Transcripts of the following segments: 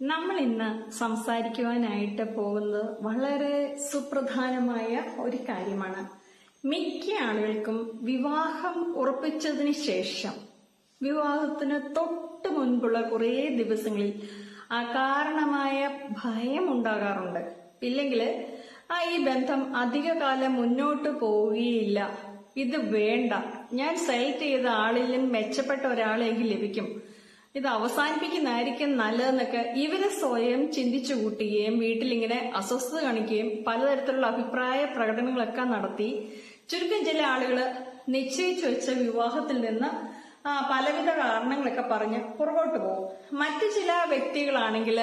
നമ്മൾ ഇന്ന് സംസാരിക്കുവാനായിട്ട് പോകുന്നത് വളരെ സുപ്രധാനമായ ഒരു കാര്യമാണ്. മിക്ക ആളുകൾക്കും വിവാഹം ഉറപ്പിച്ചതിന് ശേഷം വിവാഹത്തിന് തൊട്ട് മുൻപുള്ള കുറേ ദിവസങ്ങളിൽ അകാരണമായ ഭയം ഉണ്ടാകാറുണ്ട്. ഇല്ലെങ്കിൽ ഈ ബന്ധം അധികകാലം മുന്നോട്ട് പോവുകയില്ല, ഇത് വേണ്ട, ഞാൻ സെലക്ട് ചെയ്ത ആളിലും മെച്ചപ്പെട്ട ഒരാളെ എനിക്ക് ലഭിക്കും, ഇത് അവസാനിപ്പിക്കുന്നതായിരിക്കും നല്ലതെന്നൊക്കെ ഇവര് സ്വയം ചിന്തിച്ചു കൂട്ടുകയും വീട്ടിലിങ്ങനെ അസ്വസ്ഥത കാണിക്കുകയും പലതരത്തിലുള്ള അഭിപ്രായ പ്രകടനങ്ങളൊക്കെ നടത്തി ചുരുക്കം ചില ആളുകള് നിശ്ചയിച്ചു വെച്ച വിവാഹത്തിൽ നിന്ന് പലവിധ കാരണങ്ങളൊക്കെ പറഞ്ഞ് പുറകോട്ട് പോകും. മറ്റു ചില വ്യക്തികളാണെങ്കിൽ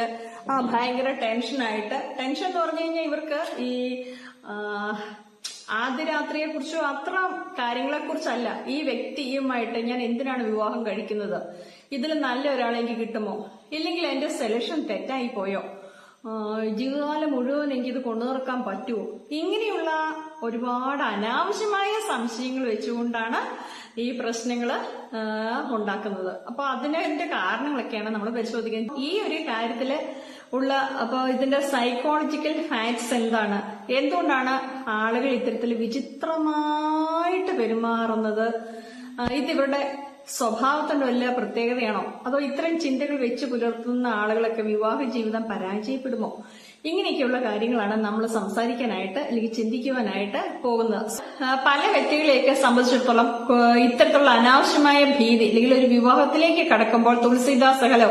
ഭയങ്കര ടെൻഷൻ എന്ന് പറഞ്ഞു കഴിഞ്ഞാൽ ഇവർക്ക് ഈ ആദ്യ രാത്രിയെ കുറിച്ചോ അത്ര കാര്യങ്ങളെ കുറിച്ചല്ല, ഈ വ്യക്തിയുമായിട്ട് ഞാൻ എന്തിനാണ് വിവാഹം കഴിക്കുന്നത്, ഇതിൽ നല്ല ഒരാളെ എനിക്ക് കിട്ടുമോ, ഇല്ലെങ്കിൽ എന്റെ സെലക്ഷൻ തെറ്റായി പോയോ, ജീവിതകാലം മുഴുവൻ എനിക്കിത് കൊണ്ടു നടക്കാൻ പറ്റുമോ, ഇങ്ങനെയുള്ള ഒരുപാട് അനാവശ്യമായ സംശയങ്ങൾ വെച്ചുകൊണ്ടാണ് ഈ പ്രശ്നങ്ങൾ ഉണ്ടാക്കുന്നത്. അപ്പൊ അതിന്റെ കാരണങ്ങളൊക്കെയാണ് നമ്മൾ പരിശോധിക്കുന്നത്. ഈ ഒരു കാര്യത്തില് അപ്പൊ ഇതിന്റെ സൈക്കോളജിക്കൽ ഫാക്ട്സ് എന്താണ്, എന്തുകൊണ്ടാണ് ആളുകൾ ഇത്തരത്തിൽ വിചിത്രമായിട്ട് പെരുമാറുന്നത്, ഇതിവരുടെ സ്വഭാവത്തിന്റെ വല്ല പ്രത്യേകതയാണോ, അതോ ഇത്തരം ചിന്തകൾ വെച്ച് പുലർത്തുന്ന ആളുകളൊക്കെ വിവാഹ ജീവിതം പരാജയപ്പെടുമോ, ഇങ്ങനെയൊക്കെയുള്ള കാര്യങ്ങളാണ് നമ്മൾ സംസാരിക്കാനായിട്ട് അല്ലെങ്കിൽ ചിന്തിക്കുവാനായിട്ട് പോകുന്നത്. പല വ്യക്തികളെയൊക്കെ സംബന്ധിച്ചിടത്തോളം ഇത്തരത്തിലുള്ള അനാവശ്യമായ ഭീതി അല്ലെങ്കിൽ ഒരു വിവാഹത്തിലേക്ക് കടക്കുമ്പോൾ തുളസീദാസകലോ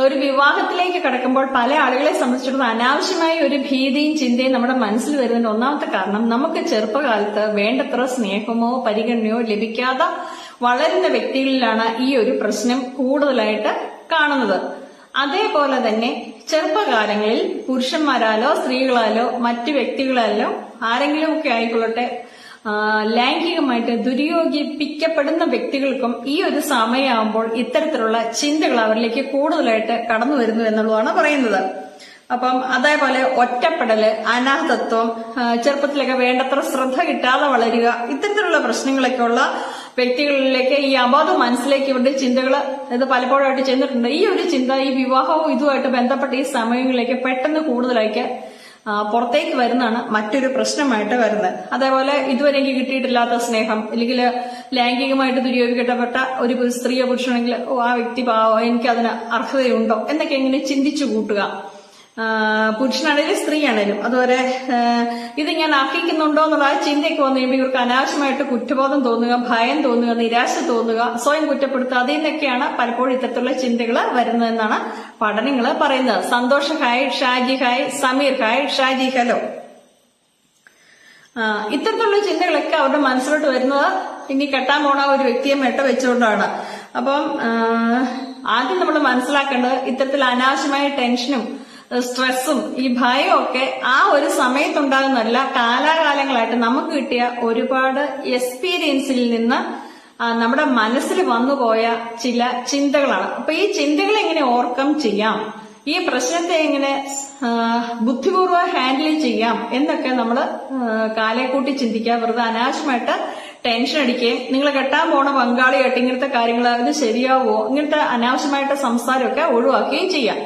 ഒരു വിവാഹത്തിലേക്ക് കടക്കുമ്പോൾ പല ആളുകളെ സംബന്ധിച്ചിടത്തോളം അനാവശ്യമായ ഒരു ഭീതിയും ചിന്തയും നമ്മുടെ മനസ്സിൽ വരുന്നതിന്റെ ഒന്നാമത്തെ കാരണം നമുക്ക് ചെറുപ്പകാലത്ത് വേണ്ടത്ര സ്നേഹമോ പരിഗണനയോ ലഭിക്കാതെ വളരുന്ന വ്യക്തികളിലാണ് ഈ ഒരു പ്രശ്നം കൂടുതലായിട്ട് കാണുന്നത്. അതേപോലെ തന്നെ ചെറുപ്പകാലങ്ങളിൽ പുരുഷന്മാരാലോ സ്ത്രീകളാലോ മറ്റു വ്യക്തികളാലോ ആരെങ്കിലും ഒക്കെ ആയിക്കൊള്ളട്ടെ ലൈംഗികമായിട്ട് ദുര്യോപിക്കപ്പെടുന്ന വ്യക്തികൾക്കും ഈ ഒരു സമയമാകുമ്പോൾ ഇത്തരത്തിലുള്ള ചിന്തകൾ അവരിലേക്ക് കൂടുതലായിട്ട് കടന്നു വരുന്നു എന്നുള്ളതാണ് പറയുന്നത്. അപ്പം അതേപോലെ ഒറ്റപ്പെടല്, അനാഥത്വം, ചെറുപ്പത്തിലൊക്കെ വേണ്ടത്ര ശ്രദ്ധ കിട്ടാതെ വളരുക, ഇത്തരത്തിലുള്ള പ്രശ്നങ്ങളൊക്കെ ഉള്ള വ്യക്തികളിലേക്ക് ഈ അബോധ മനസ്സിലേക്ക് ഇവരുടെ ചിന്തകൾ ഇത് പലപ്പോഴായിട്ട് ചെന്നിട്ടുണ്ട്. ഈ ഒരു ചിന്ത ഈ വിവാഹവും ഇതുമായിട്ട് ബന്ധപ്പെട്ട ഈ സമയങ്ങളിലേക്ക് പെട്ടെന്ന് കൂടുതലായിട്ട് പുറത്തേക്ക് വരുന്നതാണ് മറ്റൊരു പ്രശ്നമായിട്ട് വരുന്നത്. അതേപോലെ ഇതുവരെ എനിക്ക് കിട്ടിയിട്ടില്ലാത്ത സ്നേഹം, അല്ലെങ്കിൽ ലൈംഗികമായിട്ട് ദുര്യോപിക്കപ്പെട്ട ഒരു സ്ത്രീയോ പുരുഷനാണെങ്കിൽ ആ വ്യക്തി എനിക്ക് അതിന് അർഹതയുണ്ടോ എന്നൊക്കെ ഇങ്ങനെ ചിന്തിച്ചു കൂട്ടുക. പുരുഷനാണേലും സ്ത്രീയാണേലും അതുപോലെ ഇത് ഞാൻ അർഹിക്കുന്നുണ്ടോ എന്നുള്ള ആ ചിന്തയൊക്കെ വന്നു കഴിയുമ്പോൾ ഇവർക്ക് അനാവശ്യമായിട്ട് കുറ്റബോധം തോന്നുക, ഭയം തോന്നുക, നിരാശ തോന്നുക, സ്വയം കുറ്റപ്പെടുത്തുക, അതിൽ നിന്നൊക്കെയാണ് പലപ്പോഴും ഇത്തരത്തിലുള്ള ചിന്തകൾ വരുന്നതെന്നാണ് പഠനങ്ങൾ പറയുന്നത്. Santhosh hi, Shaji hi, Sameer hi, Shaji hello. ഇത്തരത്തിലുള്ള ചിന്തകളൊക്കെ അവരുടെ മനസ്സിലോട്ട് വരുന്നത് ഇനി കെട്ടാൻ പോണ ഒരു വ്യക്തിയെ മെട്ട വെച്ചുകൊണ്ടാണ്. അപ്പം ആദ്യം നമ്മൾ മനസ്സിലാക്കേണ്ടത് ഇത്തരത്തിൽ അനാവശ്യമായ ടെൻഷനും സ്ട്രെസ്സും ഈ ഭയവും ഒക്കെ ആ ഒരു സമയത്തുണ്ടാകുന്നതല്ല, കാലാകാലങ്ങളായിട്ട് നമുക്ക് കിട്ടിയ ഒരുപാട് എക്സ്പീരിയൻസിൽ നിന്ന് നമ്മുടെ മനസ്സിൽ വന്നുപോയ ചില ചിന്തകളാണ്. അപ്പൊ ഈ ചിന്തകളെ എങ്ങനെ ഓവർകം ചെയ്യാം, ഈ പ്രശ്നത്തെ എങ്ങനെ ബുദ്ധിപൂർവ്വം ഹാൻഡിൽ ചെയ്യാം എന്നൊക്കെ നമ്മൾ കാലേക്കൂട്ടി ചിന്തിക്കുക. വെറുതെ അനാവശ്യമായിട്ട് ടെൻഷൻ അടിക്കുകയും നിങ്ങൾ കെട്ടാൻ പോണ പങ്കാളിയായിട്ട് ഇങ്ങനത്തെ കാര്യങ്ങൾ അത് ശരിയാവോ, ഇങ്ങനത്തെ അനാവശ്യമായിട്ട് സംസാരമൊക്കെ ഒഴിവാക്കുകയും ചെയ്യാം.